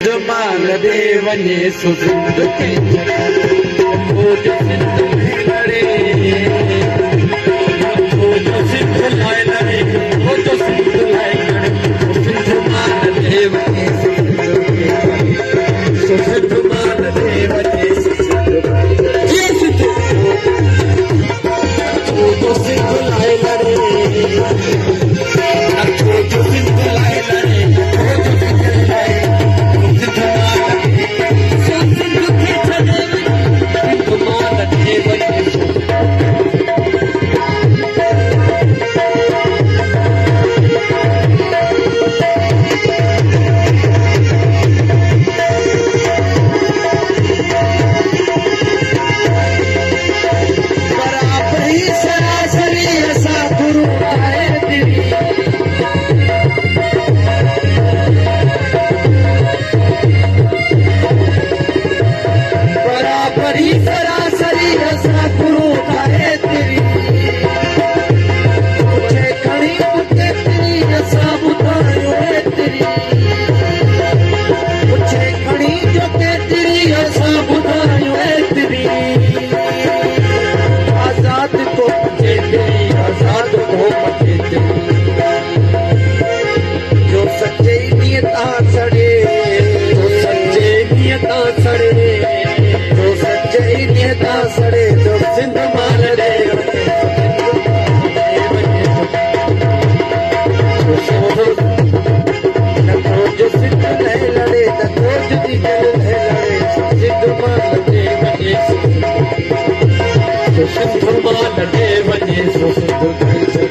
माल देवने सुसिंध के वो जो सिंध लड़े वो जो सिंध लाए लड़े वो जो सिंध लाए लड़े सिंध माल देवने सुसिंध माल देवने ये सिंध वो जो सिंध लाए लड़े वो जो सिंध लाए लड़े वो जो सिंध लाए सड़े जो सिंध माल दे जो सिंध लड़े जो दिल लड़े सिंध माल दे वने सिंध माल दे वने सिंध